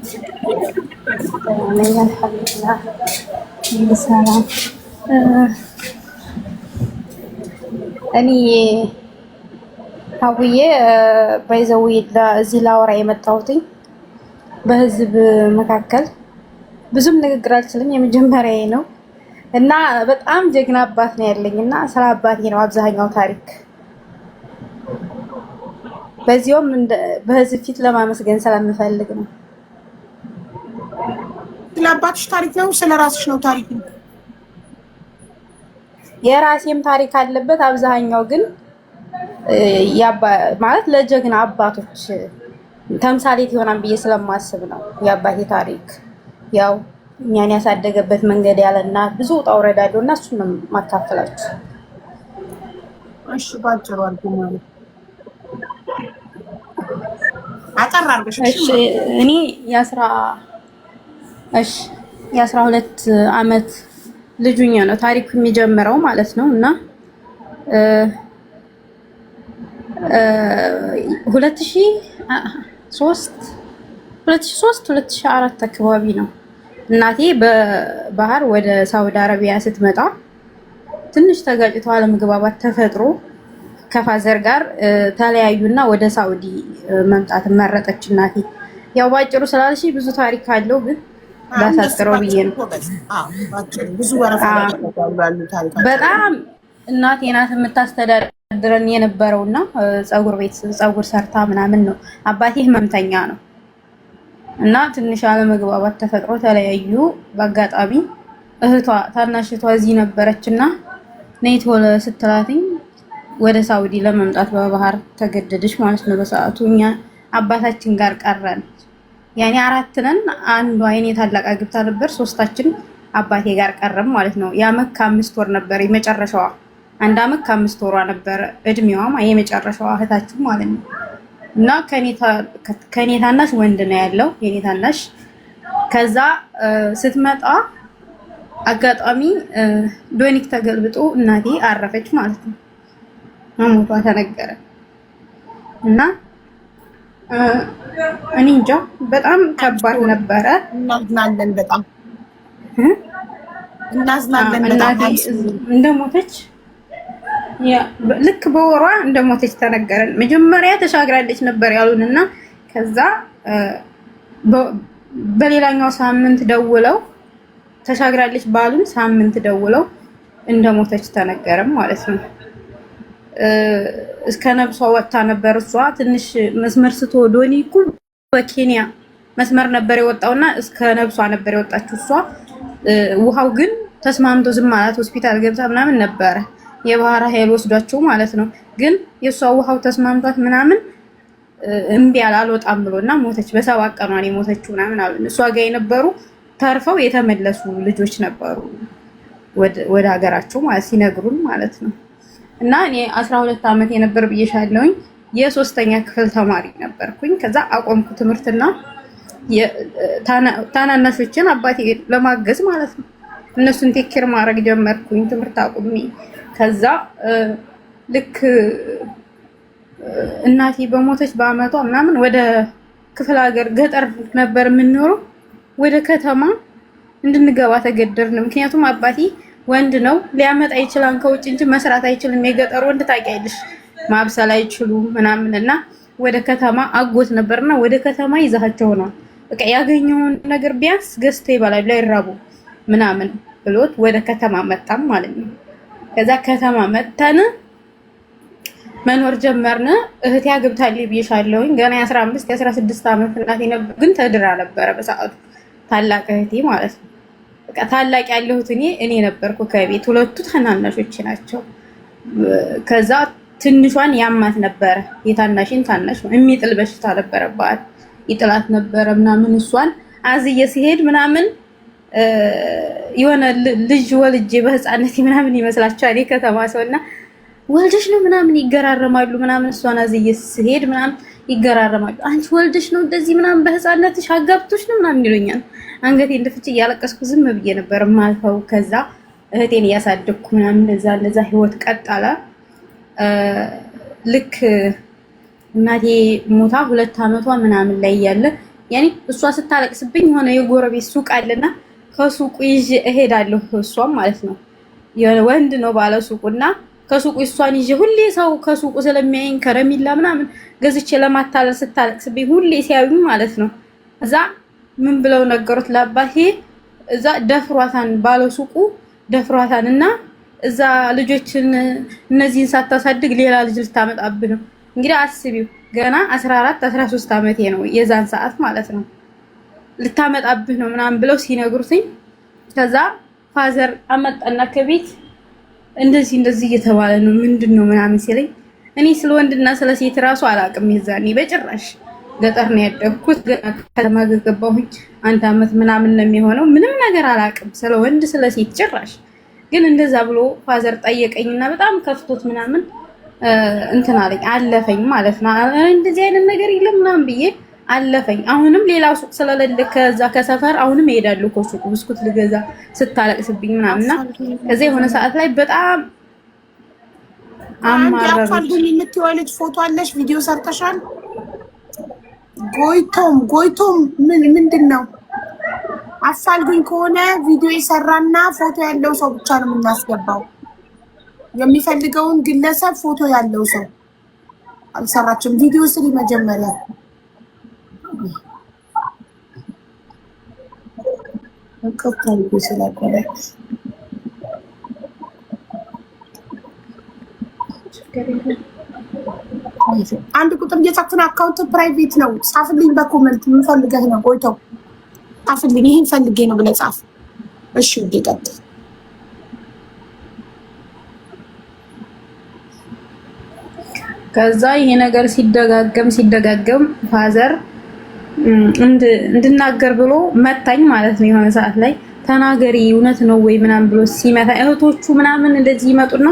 አልሐምዱሊላህ ሰላም። እኔ ሀውዬ ባይዘዊ እዚህ ላወራ የመጣሁትኝ በህዝብ መካከል ብዙም ንግግር አልችልም፣ የመጀመሪያዬ ነው እና በጣም ጀግና አባት ነው ያለኝ እና ስለ አባቴ ነው አብዛኛው ታሪክ። በዚሁም በህዝብ ፊት ለማመስገን ስለምፈልግ ነው። ስለ አባትሽ ታሪክ ነው ስለ ራስሽ ነው ታሪክ ነው? የራሴም ታሪክ አለበት። አብዛኛው ግን ማለት ለጀግና አባቶች ተምሳሌት ይሆናል ብዬ ስለማስብ ነው የአባቴ ታሪክ። ያው እኛን ያሳደገበት መንገድ ያለና ብዙ ውጣ ውረድ አለው እና እሱን ነው ማካፈላችሁ። እሺ ባጭሩ አልኩ ማለት አጠር አድርገሽ። እሺ እኔ የ12 ዓመት ልጁኛ ነው ታሪኩ የሚጀምረው ማለት ነው እና 2004 አካባቢ ነው እናቴ በባህር ወደ ሳውዲ አረቢያ ስትመጣ ትንሽ ተጋጭተው አለመግባባት ተፈጥሮ ከፋዘር ጋር ተለያዩና ወደ ሳውዲ መምጣት መረጠች እናቴ። ያው ባጭሩ ስላልሽ ብዙ ታሪክ አለው ግን ላሳጥረው ብዬ ነው። በጣም እናቴ ናት የምታስተዳድረን የነበረውና ፀጉር ሰርታ ምናምን ነው። አባቴ ህመምተኛ ነው እና ትንሽ አለመግባባት ተፈጥሮ ተለያዩ። በአጋጣሚ እህቷ ታናሽ እህቷ እዚህ ነበረችና ነይ ቶሎ ስትላትኝ ወደ ሳውዲ ለመምጣት በባህር ተገደደች ማለት ነው። በሰዓቱ እኛ አባታችን ጋር ቀረን። ያኔ 4 ነን። አንዷ የኔ ታላቅ አግብታ ነበር። 3ታችን አባቴ ጋር ቀረም ማለት ነው። የዓመት ከ5 ወር ነበር የመጨረሻዋ። 1 ዓመት ከ5 ወሯ ነበር እድሜዋ የመጨረሻዋ እህታችን ማለት ነው። እና ከኔ ታናሽ ወንድ ነው ያለው የኔ ታናሽ። ከዛ ስትመጣ አጋጣሚ ዶኒክ ተገልብጦ እናቴ አረፈች ማለት ነው። መሞቷ ተነገረ እና እኔ እንጃ በጣም ከባድ ነበረ። እናዝናለን በጣም እናዝናለን። እናቴ እንደሞተች ልክ በወሯ እንደሞተች ተነገረን። መጀመሪያ ተሻግራለች ነበር ያሉንና ከዛ በሌላኛው ሳምንት ደውለው ተሻግራለች ባሉን ሳምንት ደውለው እንደሞተች ተነገረን ማለት ነው። እስከ ነብሷ ወጣ ነበር። እሷ ትንሽ መስመር ስትወዶኒ እኮ በኬንያ መስመር ነበር የወጣውና እስከ ነብሷ ነበር የወጣችው እሷ። ውሃው ግን ተስማምቶ ዝም ማለት ሆስፒታል ገብታ ምናምን ነበረ የባህር ኃይል ወስዷቸው ማለት ነው። ግን የሷ ውሃው ተስማምቷት ምናምን እምቢ አልወጣም ብሎና ሞተች። በ7 ቀኗ ነው የሞተችው ምናምን አሉ። እሷ ጋር የነበሩ ተርፈው የተመለሱ ልጆች ነበሩ ወደ ሀገራቸው ማለት ሲነግሩን ማለት ነው። እና እኔ 12 ዓመት የነበር ብዬሻለሁኝ። የ3ኛ ክፍል ተማሪ ነበርኩኝ። ከዛ አቆምኩ ትምህርትና ታናናሾችን አባቴ ለማገዝ ማለት ነው እነሱን ቴክር ማድረግ ጀመርኩኝ ትምህርት አቁሜ። ከዛ ልክ እናቴ በሞተች በአመቷ ምናምን ወደ ክፍለ ሀገር ገጠር ነበር የምንኖረው ወደ ከተማ እንድንገባ ተገደድን። ምክንያቱም አባቴ ወንድ ነው ሊያመጣ ይችላል ከውጭ እንጂ መስራት አይችልም። የገጠር ወንድ ታውቂያለሽ ማብሰል አይችሉም ምናምን እና ወደ ከተማ አጎት ነበርና ወደ ከተማ ይዛቸው ነው በቃ ያገኘውን ነገር ቢያንስ ገዝቶ ይበላል ላይራቡ ምናምን ብሎት ወደ ከተማ መጣም ማለት ነው። ከዛ ከተማ መጣን መኖር ጀመርን። እህቴ አግብታለች ብዬሻለሁኝ። ገና የ15 የ16 ዓመት እናቴ ነበር ግን ተድራ ነበረ በሰዓቱ ታላቅ እህቴ ማለት ነው። በቃ ታላቅ ያለሁት እኔ ነበርኩ ከቤት። 2ቱ ታናናሾች ናቸው። ከዛ ትንሿን ያማት ነበረ የታናሽን ታናሽ የሚጥል በሽታ ነበረባት ይጥላት ነበረ ምናምን። እሷን አዝዬ ሲሄድ ምናምን የሆነ ልጅ ወልጄ በህፃነት ምናምን ይመስላችኋል የከተማ ሰውና ወልደሽ ነው ምናምን ይገራረማሉ ምናምን። እሷን አዝዬ ሲሄድ ምናምን ይገራረማሉ። አንቺ ወልደሽ ነው እንደዚህ ምናምን በህፃነትሽ አጋብቶሽ ነው ምናምን ይሉኛል። አንገቴ እንደፍጭ እያለቀስኩ ዝም ብዬ ነበር ማልፈው። ከዛ እህቴን እያሳደግኩ ምናምን እንደዛ ህይወት ቀጠለ። ልክ እናቴ ሞታ 2 ዓመቷ ምናምን ላይ ያለ ያኔ እሷ ስታለቅስብኝ የሆነ የጎረቤት ሱቅ አለና ከሱቁ ይዤ እሄዳለሁ። እሷም ማለት ነው የሆነ ወንድ ነው ባለ ሱቁና ከሱቁ እሷን ይዤ ሁሌ ሰው ከሱቁ ስለሚያየኝ ከረሚላ ምናምን ገዝቼ ለማታለል ስታለቅስብኝ ሁሌ ሲያዩኝ ማለት ነው። እዛ ምን ብለው ነገሩት ለአባቴ እዛ ደፍሯታን ባለ ሱቁ ደፍሯታን እና እዛ ልጆችን እነዚህን ሳታሳድግ ሌላ ልጅ ልታመጣብህ ነው። እንግዲህ አስቢው ገና 14 13 ዓመቴ ነው የዛን ሰዓት ማለት ነው። ልታመጣብህ ነው ምናምን ብለው ሲነግሩትኝ ከዛ ፋዘር አመጣና ከቤት እንደዚህ እየተባለ ነው ምንድነው ምናምን ሲለኝ እኔ ስለ ወንድና ስለ ሴት ራሱ አላውቅም። የዛኔ በጭራሽ ገጠር ነው ያደግኩት። ገና ከተማ ገባሁኝ 1 ዓመት ምናምን ነው የሚሆነው። ምንም ነገር አላውቅም ስለ ወንድ ስለ ሴት ጭራሽ። ግን እንደዛ ብሎ ፋዘር ጠየቀኝና በጣም ከፍቶት ምናምን እንትን አለኝ አለፈኝ ማለት ነው። እንደዚህ አይነት ነገር የለም ምናምን ብዬ አለፈኝ። አሁንም ሌላ ሱቅ ስለሌለ ከዛ ከሰፈር አሁንም እሄዳለሁ ከሱቁ ብስኩት ልገዛ ስታለቅስብኝ ምናምንና ከዛ የሆነ ሰዓት ላይ በጣም አማረረች። አፋልጉኝ የምትይው ልጅ ፎቶ አለሽ? ቪዲዮ ሰርተሻል? ጎይቶም ምንድን ነው? አፋልጉኝ ከሆነ ቪዲዮ የሰራና ፎቶ ያለው ሰው ብቻ ነው የምናስገባው። የሚፈልገውን ግለሰብ ፎቶ ያለው ሰው አልሰራችም። ቪዲዮ ስሪ መጀመሪያ አንድ ቁጥር እየጻፍን አካውንት ፕራይቬት ነው። ጻፍልኝ በኮመንት ምን ፈልገህ ነው? ቆይተው ጻፍልኝ ይሄን ፈልጌ ነው ብለህ ጻፍ። እሺ ውዴ ቀጥል። ከዛ ይሄ ነገር ሲደጋገም ፋዘር እንድናገር ብሎ መታኝ ማለት ነው። የሆነ ሰዓት ላይ ተናገሪ እውነት ነው ወይ ምናምን ብሎ ሲመታ እህቶቹ ምናምን እንደዚህ ይመጡና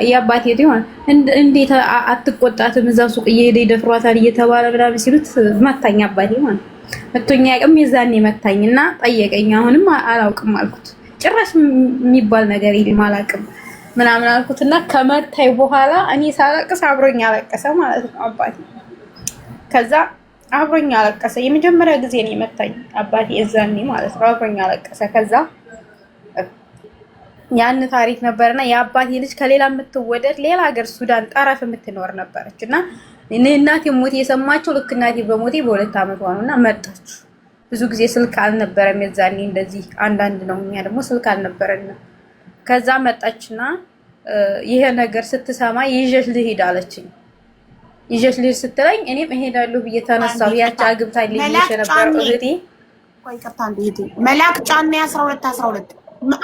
የአባቴ ይሆን እንዴት አትቆጣትም? እዛ ሱቅ እየሄደ ይደፍሯታል እየተባለ ምናምን ሲሉት መታኝ አባቴ ማለት መቶኛ ያቅም የዛኔ መታኝና ጠየቀኝ። አሁንም አላውቅም አልኩት። ጭራሽ የሚባል ነገር የለም አላውቅም ምናምን አልኩትና ከመታይ በኋላ እኔ ሳለቅስ አብሮኝ አለቀሰ ማለት ነው አባቴ። ከዛ አብሮኝ አለቀሰ። የመጀመሪያ ጊዜ ነው የመታኝ አባቴ እዛኔ ማለት ነው። አብሮኝ አለቀሰ። ከዛ ያን ታሪክ ነበርና የአባቴ ልጅ ከሌላ የምትወደድ ሌላ ሀገር ሱዳን ጠረፍ የምትኖር ነበረች እና እናቴ ሞት የሰማቸው ልክ እናቴ በሞቴ በ2 ዓመቷ ነውና መጣች። ብዙ ጊዜ ስልክ አልነበረም የዛኔ እንደዚህ አንዳንድ ነው። እኛ ደግሞ ስልክ አልነበረና ከዛ መጣችና ይሄ ነገር ስትሰማ ይዤሽ ልሂድ አለችኝ። ይዤሽ ልሂድ ስትለኝ እኔም እሄዳለሁ ብዬ ተነሳሁ። ያቺ አግብታኝ ልጅ ነበር እህቴ ቆይ ቀርታ እንዴት መላክ ጫኔ 12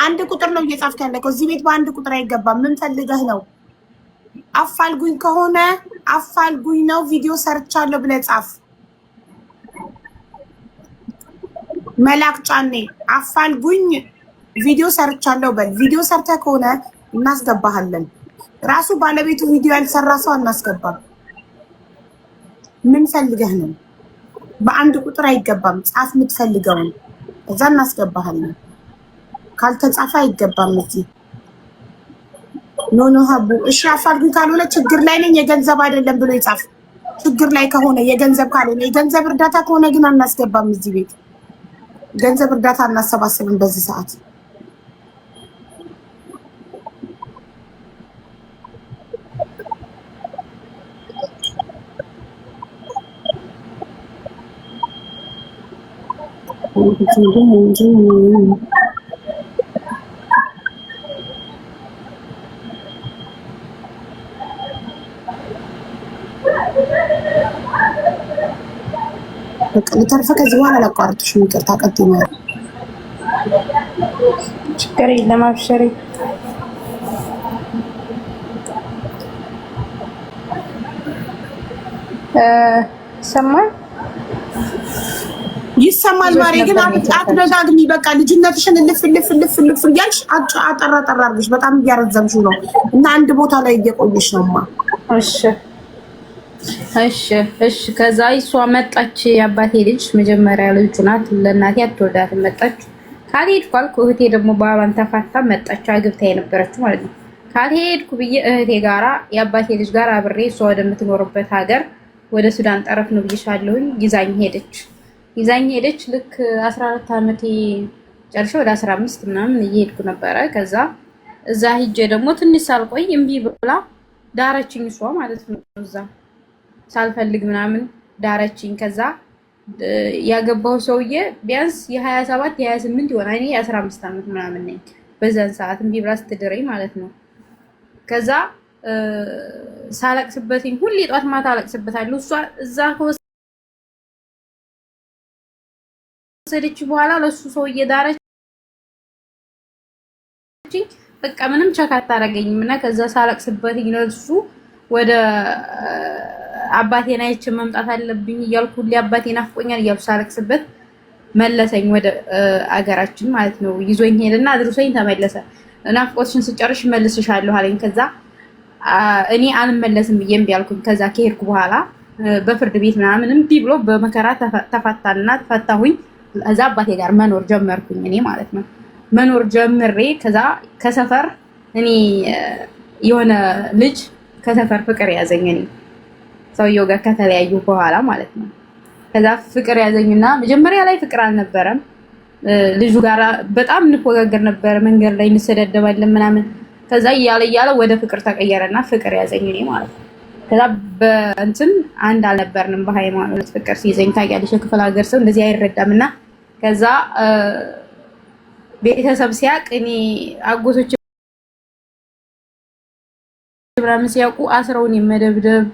አንድ ቁጥር ነው እየጻፍክ ያለው። እዚህ ቤት በአንድ ቁጥር አይገባም። ምን ፈልገህ ነው? አፋልጉኝ ከሆነ አፋልጉኝ ነው ቪዲዮ ሰርቻለሁ ብለህ ጻፍ። መላክ ጫኔ አፋልጉኝ ቪዲዮ ሰርቻለሁ በል። ቪዲዮ ሰርተህ ከሆነ እናስገባሃለን። ራሱ ባለቤቱ ቪዲዮ ያልሰራ ሰው አናስገባም። ምን ፈልገህ ነው? በአንድ ቁጥር አይገባም። ጻፍ የምትፈልገውን እዛ እናስገባሃለን። ካልተጻፈ አይገባም። እዚህ ኖ ሀቡ እሺ። አፋልጉኝ ካልሆነ ችግር ላይ ነኝ የገንዘብ አይደለም ብሎ ይጻፍ። ችግር ላይ ከሆነ የገንዘብ ካልሆነ የገንዘብ እርዳታ ከሆነ ግን አናስገባም። እዚህ ቤት ገንዘብ እርዳታ አናሰባስብም በዚህ ሰዓት። ለተረፈ ከዚህ በኋላ አላቋርጥሽም። ይቅርታ ቀጥይኝ። ችግር የለም አብሽሪ። ይሰማል ማሬ። ግን አትደጋግሚ። በቃ ልጅነትሽን እልፍ እያልሽ አጠራ አድርግሽ። በጣም እያረዘምሽው ነው እና አንድ ቦታ ላይ እየቆየሽ ነውማ። እሺ። ከዛ እሷ መጣች። የአባቴ ልጅ መጀመሪያ ልጁ ናት። ለእናቴ አትወልዳትም። መጣች። ካልሄድኩ አልኩ። እህቴ ደግሞ ባሏን ተፋታ መጣች። አግብታ የነበረችው ማለት ነው። ካልሄድኩ ብዬ እህቴ ጋራ የአባቴ ልጅ ጋር አብሬ እሷ ወደምትኖርበት ሀገር ወደ ሱዳን ጠረፍ ነው ብዬሻለሁኝ። ይዛኝ ሄደች። ይዛኝ ሄደች። ልክ 14 ዓመቴ ጨርሼ ወደ 15 ምናምን እየሄድኩ ነበረ። ከዛ እዛ ሂጄ ደግሞ ትንሽ ሳልቆይ እምቢ ብላ ዳረችኝ፣ እሷ ማለት ነው። እዛ ሳልፈልግ ምናምን ዳረችኝ። ከዛ ያገባው ሰውዬ ቢያንስ የ27 የ28 ይሆናል፣ እኔ የ15 ዓመት ምናምን ነኝ በዛን ሰዓት እምቢ ብላ ስትድረኝ ማለት ነው። ከዛ ሳለቅስበትኝ ሁሌ ጧት ማታ አለቅስበታለሁ። እሷ እዛ ከወሰደች በኋላ ለሱ ሰውዬ ዳረችኝ። በቃ ምንም ቸክ አታረገኝም እና ከዛ ሳለቅስበትኝ ለሱ ወደ አባቴን አይቼ መምጣት አለብኝ እያልኩ ሁሌ አባቴን አፍቆኛል እያልኩ ሳለቅስበት መለሰኝ ወደ አገራችን ማለት ነው። ይዞኝ ሄደና አድርሶኝ ተመለሰ። ናፍቆትሽን ስጨርሽ መልስሻለሁ አለኝ። ከዛ እኔ አልመለስም ብዬ እምቢ አልኩኝ። ከዛ ከሄድኩ በኋላ በፍርድ ቤት ምናምን እምቢ ብሎ በመከራ ተፈታልና ተፈታሁኝ። ከዛ አባቴ ጋር መኖር ጀመርኩኝ እኔ ማለት ነው። መኖር ጀምሬ ከዛ ከሰፈር እኔ የሆነ ልጅ ከሰፈር ፍቅር ያዘኝ እኔ ሰውየው ጋር ከተለያዩ በኋላ ማለት ነው። ከዛ ፍቅር ያዘኝና መጀመሪያ ላይ ፍቅር አልነበረም። ልጁ ጋር በጣም እንፎጋገር ነበር፣ መንገድ ላይ እንሰዳደባለን ምናምን። ከዛ እያለ ወደ ፍቅር ተቀየረና ፍቅር ያዘኝ እኔ ማለት ነው። ከዛ በእንትን አንድ አልነበርንም በሃይማኖት ፍቅር ሲይዘኝ ታውቂያለሽ፣ የክፍለ ሀገር ሰው እንደዚህ አይረዳምና ከዛ ቤተሰብ ሲያውቅ እኔ አጎቶች ምናምን ሲያውቁ አስረውን የመደብደብ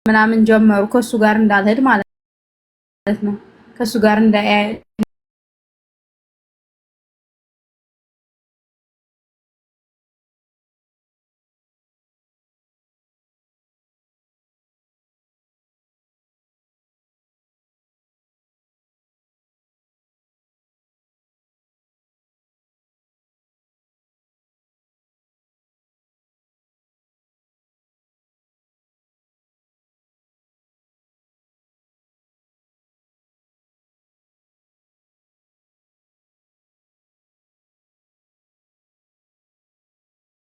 ምናምን ጀመሩ። ከሱ ጋር እንዳልሄድ ማለት ነው። ከሱ ጋር